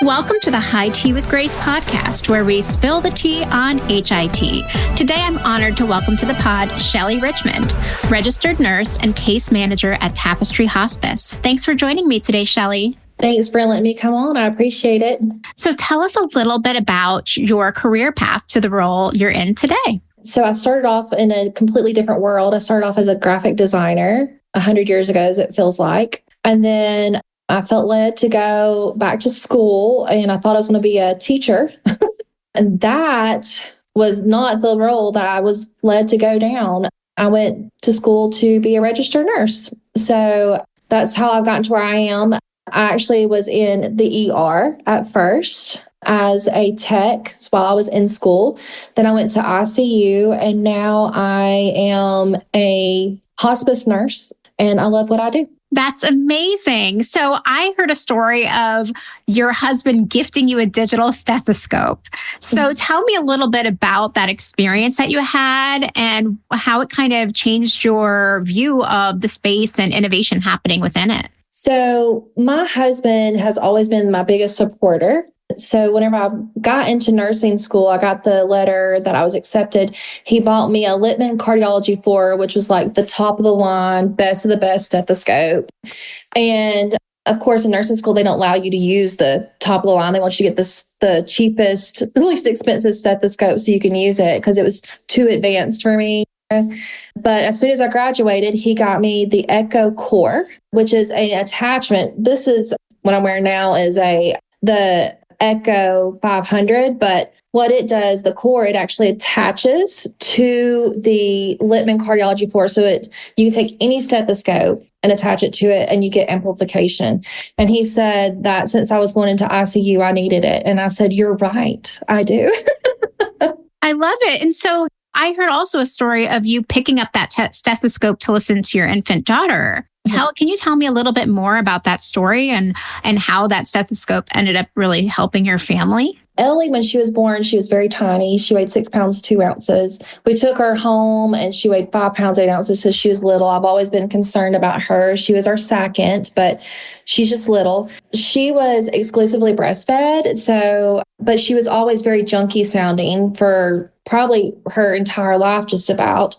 Welcome to the HITea With Grace podcast, where we spill the tea on HIT. Today, I'm honored to welcome to the pod Shelly Richmond, registered nurse and case manager at Tapestry Hospice. Thanks for joining me today, Shelly. Thanks for letting me come on. I appreciate it. So tell us a little bit about your career path to the role you're in today. So I started off in a completely different world. I started off as a graphic designer 100 years ago, as it feels like. And then I felt led to go back to school, and I thought I was going to be a teacher. And that was not the role that I was led to go down. I went to school to be a registered nurse. So that's how I've gotten to where I am. I actually was in the ER at first as a tech while I was in school. Then I went to ICU, and now I am a hospice nurse, and I love what I do. That's amazing. So I heard a story of your husband gifting you a digital stethoscope. So tell me a little bit about that experience that you had and how it kind of changed your view of the space and innovation happening within it. So my husband has always been my biggest supporter. So whenever I got into nursing school, I got the letter that I was accepted. He bought me a Littman Cardiology 4, which was like the top of the line, best of the best stethoscope. And of course, in nursing school, they don't allow you to use the top of the line. They want you to get the cheapest, least expensive stethoscope so you can use it because it was too advanced for me. But as soon as I graduated, he got me the Echo Core, which is an attachment. This is what I'm wearing now is the Echo 500, but what it does, the core, it actually attaches to the Littman Cardiology 4. So you can take any stethoscope and attach it to it and you get amplification. And he said that since I was going into ICU, I needed it. And I said, you're right. I do. I love it. And so I heard also a story of you picking up that stethoscope to listen to your infant daughter. Can you tell me a little bit more about that story and how that stethoscope ended up really helping your family? Ellie, when she was born, she was very tiny. She weighed 6 pounds, 2 ounces. We took her home and she weighed 5 pounds, 8 ounces. So she was little. I've always been concerned about her. She was our second, but she's just little. She was exclusively breastfed. But she was always very junky sounding for probably her entire life, just about.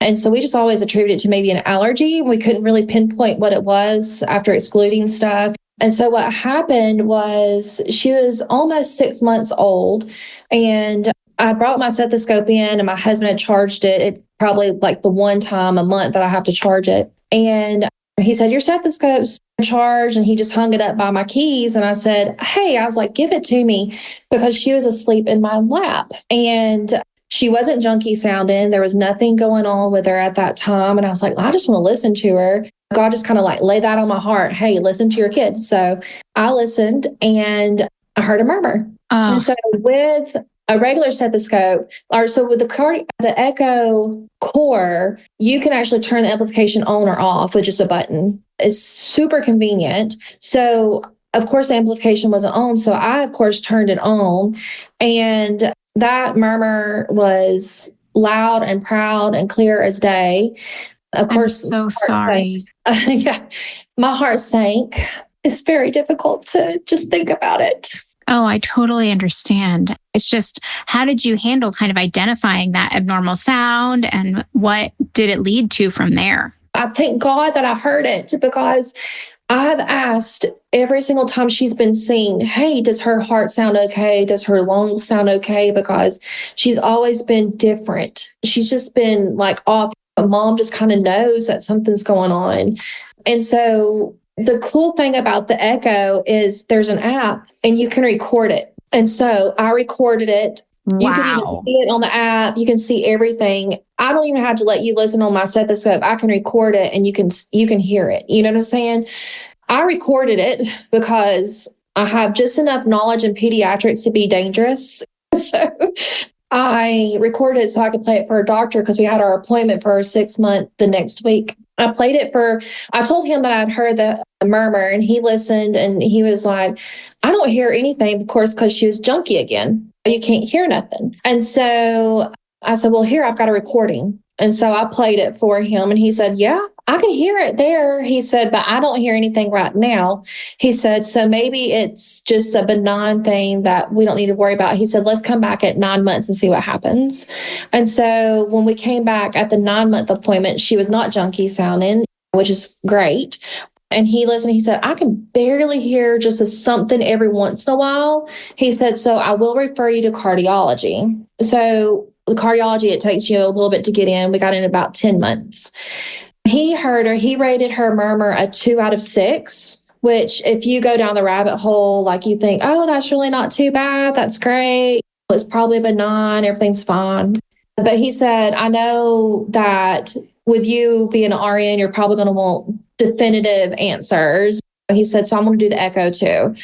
And so we just always attributed it to maybe an allergy. We couldn't really pinpoint what it was after excluding stuff. And so what happened was she was almost 6 months old, and I brought my stethoscope in and my husband had charged it. It probably like the one time a month that I have to charge it. And he said, your stethoscope's charged, and he just hung it up by my keys. And I said, hey, I was like, give it to me, because she was asleep in my lap. And she wasn't junky sounding. There was nothing going on with her at that time. And I was like, I just want to listen to her. God just kind of like laid that on my heart. Hey, listen to your kid. So I listened and I heard a murmur. And so with a regular stethoscope, with the Echo Core, you can actually turn the amplification on or off with just a button. It's super convenient. So of course the amplification wasn't on. So I, of course, turned it on, and that murmur was loud and proud and clear as day. Of course, I'm so sorry. Yeah, my heart sank. It's very difficult to just think about it. Oh, I totally understand. It's just, how did you handle kind of identifying that abnormal sound, and what did it lead to from there? I thank God that I heard it, because I've asked every single time she's been seen, hey, does her heart sound okay? Does her lungs sound okay? Because she's always been different. She's just been like off. Mom just kind of knows that something's going on. And so the cool thing about the Echo is there's an app and you can record it. And so I recorded it. Wow. You can even see it on the app. You can see everything. I don't even have to let you listen on my stethoscope. I can record it and you can hear it. You know what I'm saying? I recorded it because I have just enough knowledge in pediatrics to be dangerous. So I recorded it so I could play it for a doctor, because we had our appointment for our 6 month the next week. I played it I told him that I'd heard the murmur, and he listened and he was like, I don't hear anything, of course, because she was junky again. You can't hear nothing. And so I said, well, here, I've got a recording. And so I played it for him, and he said, yeah, I can hear it there. He said, but I don't hear anything right now. He said, so maybe it's just a benign thing that we don't need to worry about. He said, let's come back at 9 months and see what happens. And so when we came back at the 9-month appointment, she was not junky sounding, which is great. And he listened. He said, I can barely hear just a something every once in a while. He said, so I will refer you to cardiology. So the cardiology, it takes you a little bit to get in. We got in about 10 months. He heard her. He rated her murmur a 2 out of 6, which if you go down the rabbit hole, like you think, oh, that's really not too bad. That's great. It's probably benign. Everything's fine. But he said, I know that with you being an RN, you're probably going to want definitive answers. He said, so I'm going to do the echo too.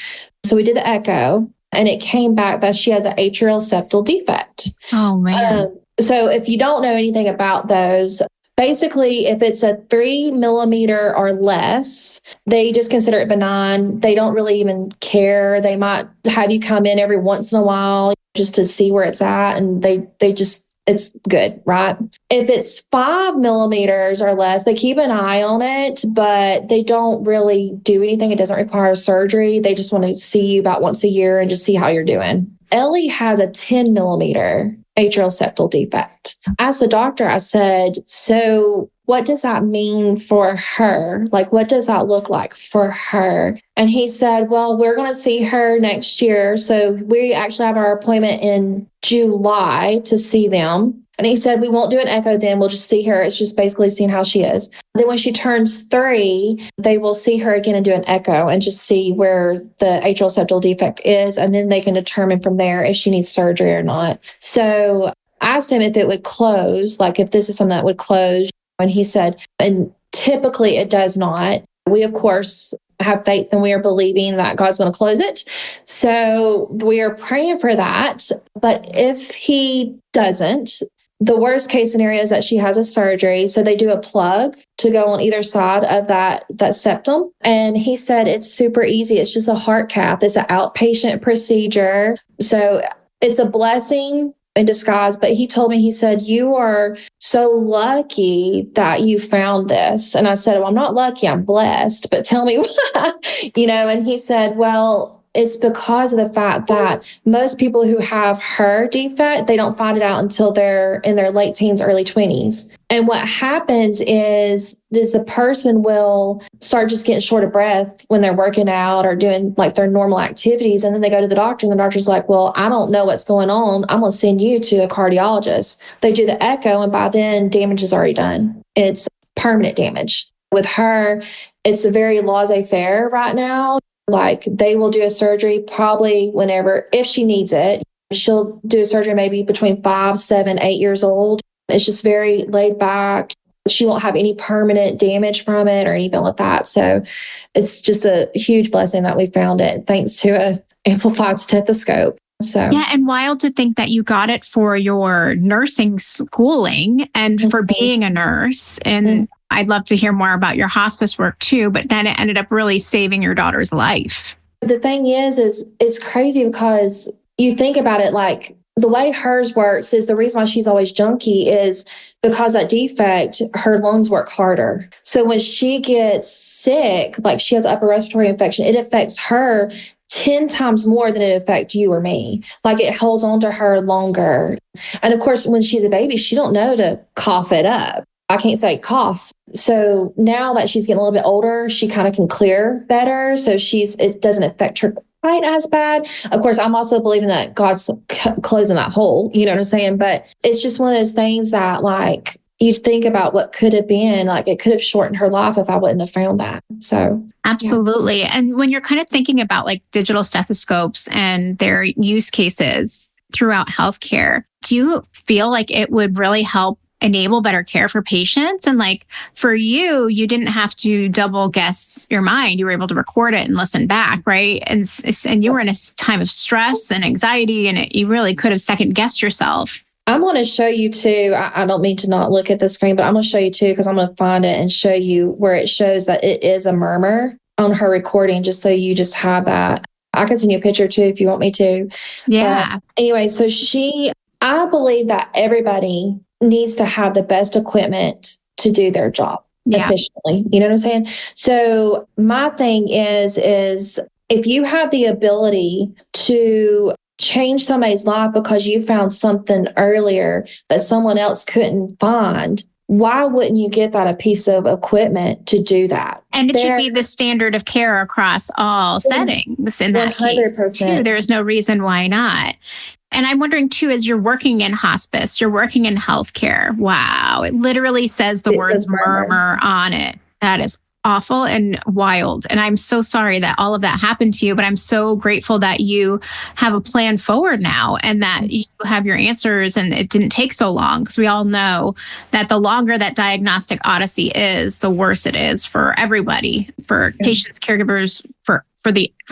So we did the echo and it came back that she has an atrial septal defect. Oh, man. So if you don't know anything about those, basically, if it's a 3 millimeter or less, they just consider it benign. They don't really even care. They might have you come in every once in a while just to see where it's at. And they just, it's good, right? If it's 5 millimeters or less, they keep an eye on it, but they don't really do anything. It doesn't require surgery. They just want to see you about once a year and just see how you're doing. Ellie has a 10 millimeter atrial septal defect. As the doctor, I said, so what does that mean for her? Like, what does that look like for her? And he said, well, we're going to see her next year. So we actually have our appointment in July to see them. And he said, we won't do an echo then. We'll just see her. It's just basically seeing how she is. Then when she turns 3, they will see her again and do an echo and just see where the atrial septal defect is. And then they can determine from there if she needs surgery or not. So I asked him if it would close, like if this is something that would close. And he said, and typically it does not. We, of course, have faith and we are believing that God's going to close it. So we are praying for that. But if he doesn't, the worst case scenario is that she has a surgery. So they do a plug to go on either side of that septum. And he said it's super easy. It's just a heart cath. It's an outpatient procedure. So it's a blessing in disguise. But he told me, he said, you are so lucky that you found this. And I said, well, I'm not lucky, I'm blessed, but tell me why, and he said, well, it's because of the fact that most people who have her defect, they don't find it out until they're in their late teens, early 20s. And what happens is the person will start just getting short of breath when they're working out or doing like their normal activities. And then they go to the doctor and the doctor's like, well, I don't know what's going on. I'm going to send you to a cardiologist. They do the echo and by then damage is already done. It's permanent damage. With her, it's a very laissez-faire right now. Like they will do a surgery probably whenever, if she needs it. She'll do a surgery maybe between 5, 7, 8 years old. It's just very laid back. She won't have any permanent damage from it or anything like that. So it's just a huge blessing that we found it thanks to a amplified stethoscope. So yeah, and wild to think that you got it for your nursing schooling and for being a nurse. And I'd love to hear more about your hospice work too, but then it ended up really saving your daughter's life. The thing is it's crazy because you think about it, like the way hers works is the reason why she's always junky is because that defect, her lungs work harder. So when she gets sick, like she has upper respiratory infection, it affects her 10 times more than it affects you or me. Like it holds on to her longer. And of course, when she's a baby, she don't know to cough it up. I can't say cough. So now that she's getting a little bit older, she kind of can clear better. So it doesn't affect her quite as bad. Of course, I'm also believing that God's closing that hole, you know what I'm saying? But it's just one of those things that like, you think about what could have been, like it could have shortened her life if I wouldn't have found that. So absolutely. Yeah. And when you're kind of thinking about like digital stethoscopes and their use cases throughout healthcare, do you feel like it would really help enable better care for patients? And like for you, you didn't have to double guess your mind. You were able to record it and listen back, right? And you were in a time of stress and anxiety, and you really could have second guessed yourself. I'm going to show you too. I don't mean to not look at the screen, but I'm going to show you too, because I'm going to find it and show you where it shows that it is a murmur on her recording, just so you just have that. I can send you a picture too if you want me to. Yeah. But anyway, so I believe that everybody needs to have the best equipment to do their job. efficiently. You know what I'm saying? So my thing is if you have the ability to change somebody's life because you found something earlier that someone else couldn't find, why wouldn't you get that a piece of equipment to do that? And it should be the standard of care across all settings in that 100%. case, too. There's no reason why not. And I'm wondering, too, as you're working in hospice, you're working in healthcare. Wow. It literally says the words murmur on it. That is awful and wild. And I'm so sorry that all of that happened to you, but I'm so grateful that you have a plan forward now and that you have your answers and it didn't take so long, because we all know that the longer that diagnostic odyssey is, the worse it is for everybody, for patients, caregivers, for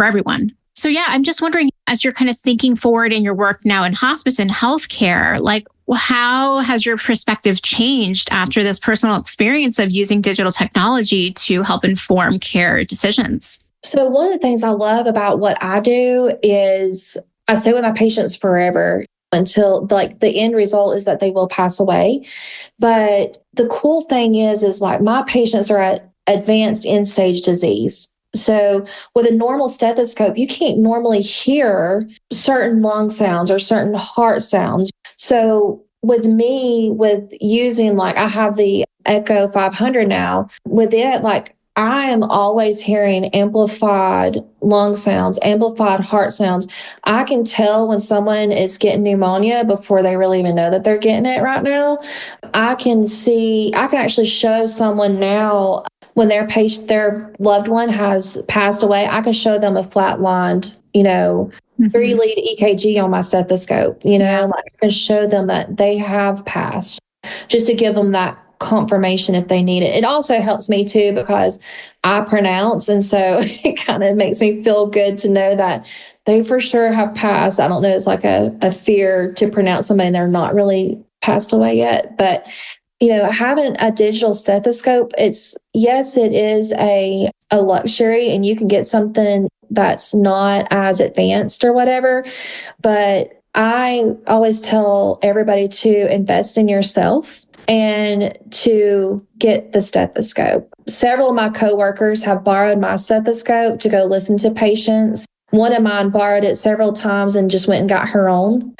everyone. So yeah, I'm just wondering, as you're kind of thinking forward in your work now in hospice and healthcare, like how has your perspective changed after this personal experience of using digital technology to help inform care decisions? So one of the things I love about what I do is I stay with my patients forever until like the end result is that they will pass away. But the cool thing is like my patients are at advanced end stage disease. So with a normal stethoscope, you can't normally hear certain lung sounds or certain heart sounds. So with me, with using like I have the Echo 500 now, with it, like I am always hearing amplified lung sounds, amplified heart sounds. I can tell when someone is getting pneumonia before they really even know that they're getting it right now. I can actually show someone now when their loved one has passed away, I can show them a flatlined, 3-lead EKG on my stethoscope, like I can show them that they have passed, just to give them that confirmation if they need it. It also helps me too, because I pronounce. And so it kind of makes me feel good to know that they for sure have passed. I don't know. It's like a fear to pronounce somebody and they're not really passed away yet, but having a digital stethoscope, it is a luxury, and you can get something that's not as advanced or whatever. But I always tell everybody to invest in yourself and to get the stethoscope. Several of my coworkers have borrowed my stethoscope to go listen to patients. One of mine borrowed it several times and just went and got her own.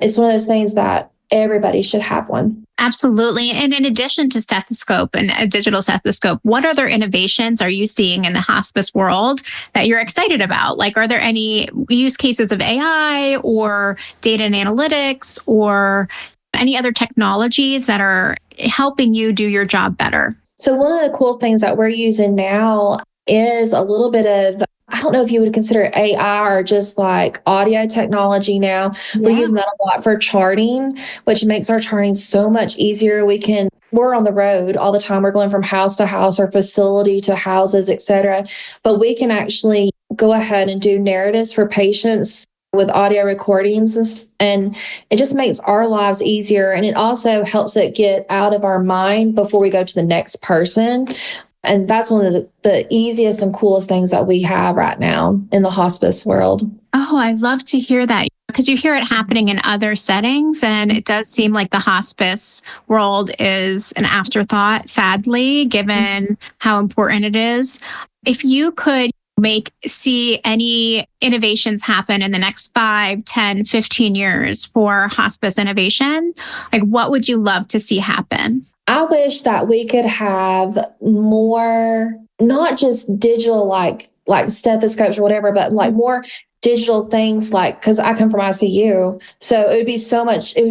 It's one of those things that everybody should have one. Absolutely. And in addition to stethoscope and a digital stethoscope, what other innovations are you seeing in the hospice world that you're excited about? Like, are there any use cases of AI or data and analytics or any other technologies that are helping you do your job better? So one of the cool things that we're using now is a little bit of, I don't know if you would consider AI or just like audio technology now. Yeah. We're using that a lot for charting, which makes our charting so much easier. We're on the road all the time. We're going from house to house or facility to houses, et cetera. But we can actually go ahead and do narratives for patients with audio recordings, and it just makes our lives easier. And it also helps it get out of our mind before we go to the next person. And that's one of the easiest and coolest things that we have right now in the hospice world. Oh, I love to hear that, because you hear it happening in other settings. And it does seem like the hospice world is an afterthought, sadly, given how important it is. If you could see any innovations happen in the next 5, 10, 15 years for hospice innovation, like what would you love to see happen? I wish that we could have more, not just digital like stethoscopes or whatever, but like more digital things, like, because I come from ICU. So it would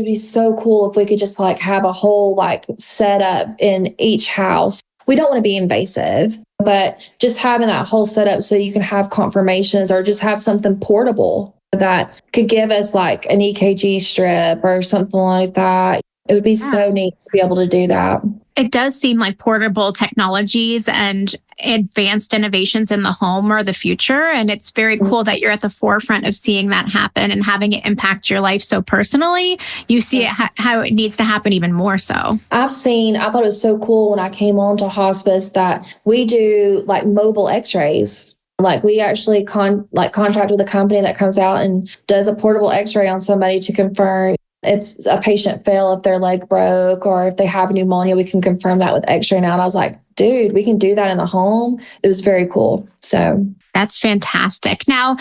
be so cool if we could just like have a whole like setup in each house. We don't want to be invasive, but just having that whole setup so you can have confirmations or just have something portable that could give us like an EKG strip or something like that. It would be so neat to be able to do that. It does seem like portable technologies and advanced innovations in the home are the future. And it's very cool that you're at the forefront of seeing that happen and having it impact your life so personally. You see it how it needs to happen even more so. I thought it was so cool when I came on to hospice that we do like mobile x-rays. Like we actually contract with a company that comes out and does a portable x-ray on somebody to confirm If a patient fell, if their leg broke, or if they have pneumonia, we can confirm that with x-ray now. And I was like, dude, we can do that in the home. It was very cool. So that's fantastic. Now,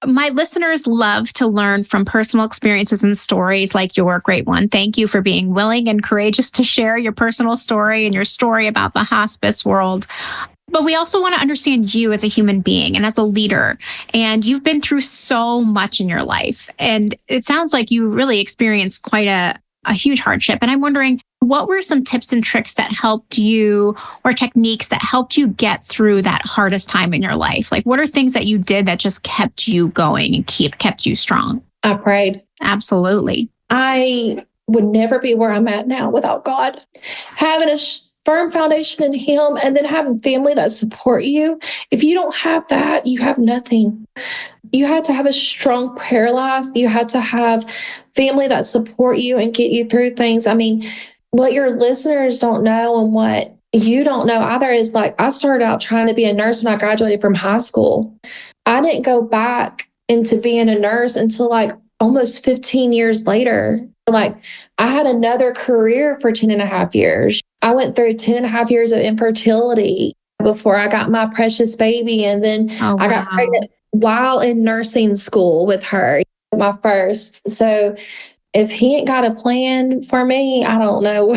my listeners love to learn from personal experiences and stories like your great one. Thank you for being willing and courageous to share your personal story and your story about the hospice world. But we also want to understand you as a human being and as a leader. And you've been through so much in your life. And it sounds like you really experienced quite a huge hardship. And I'm wondering, what were some tips and tricks that helped you, or techniques that helped you get through that hardest time in your life? Like, what are things that you did that just kept you going and kept you strong? I prayed. Absolutely. I would never be where I'm at now without God. Having a firm foundation in Him, and then having family that support you. If you don't have that, you have nothing. You had to have a strong prayer life. You had to have family that support you and get you through things. I mean, what your listeners don't know and what you don't know either is, like, I started out trying to be a nurse when I graduated from high school. I didn't go back into being a nurse until like almost 15 years later. Like, I had another career for 10 and a half years. I went through 10 and a half years of infertility before I got my precious baby. And then I got pregnant while in nursing school with her, my first. So if He ain't got a plan for me, I don't know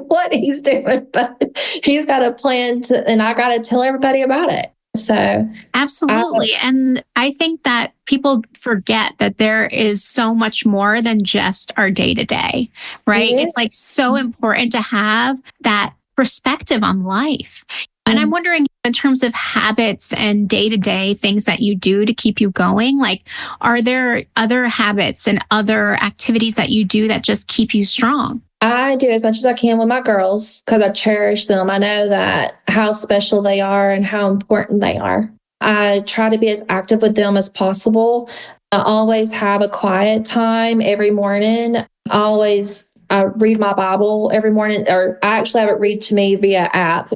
what He's doing, but He's got a plan and I got to tell everybody about it. So absolutely. And I think that people forget that there is so much more than just our day to day, right? Yeah. It's like so important to have that perspective on life. And I'm wondering, in terms of habits and day-to-day things that you do to keep you going, like, are there other habits and other activities that you do that just keep you strong? I do as much as I can with my girls because I cherish them. I know that how special they are and how important they are. I try to be as active with them as possible. I always have a quiet time every morning. I read my Bible every morning, or I actually have it read to me via app.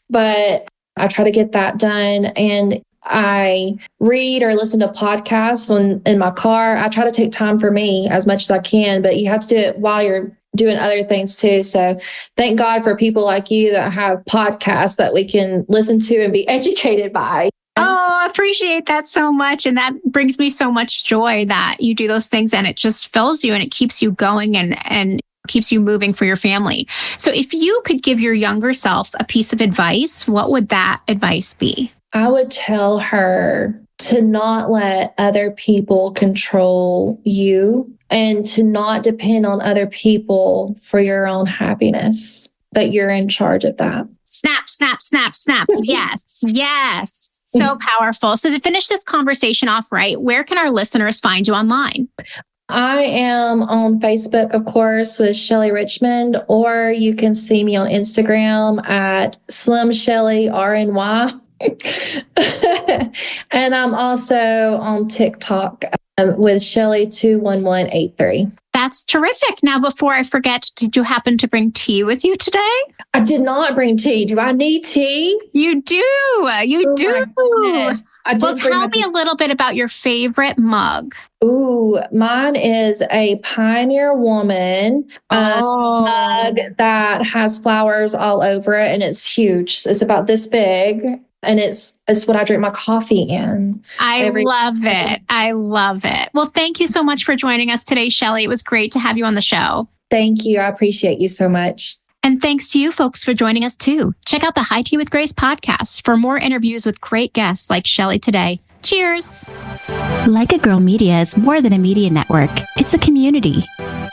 But I try to get that done. And I read or listen to podcasts in my car. I try to take time for me as much as I can, but you have to do it while you're doing other things too. So thank God for people like you that have podcasts that we can listen to and be educated by. Oh, I appreciate that so much. And that brings me so much joy that you do those things and it just fills you and it keeps you going and keeps you moving for your family. So if you could give your younger self a piece of advice, what would that advice be? I would tell her to not let other people control you and to not depend on other people for your own happiness, that you're in charge of that. Snap, snap, snap, snap. Yes, yes. So powerful. So to finish this conversation off right, where can our listeners find you online? I am on Facebook, of course, with Shelly Richmond, or you can see me on Instagram at Slim Shelly RNY. And I'm also on TikTok with Shelly 21183. That's terrific. Now, before I forget, did you happen to bring tea with you today? I did not bring tea. Do I need tea? You do. You do. Well, tell me a little bit about your favorite mug. Ooh, mine is a Pioneer Woman mug that has flowers all over it, and it's huge. It's about this big, and it's what I drink my coffee in. I love it. I love it. Well, thank you so much for joining us today, Shelly. It was great to have you on the show. Thank you. I appreciate you so much. And thanks to you folks for joining us too. Check out the HITea With Grace podcast for more interviews with great guests like Shelly today. Cheers. Like a Girl Media is more than a media network. It's a community.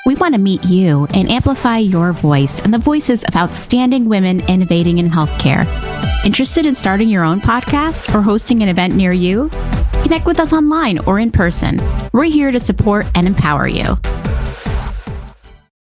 We want to meet you and amplify your voice and the voices of outstanding women innovating in healthcare. Interested in starting your own podcast or hosting an event near you? Connect with us online or in person. We're here to support and empower you.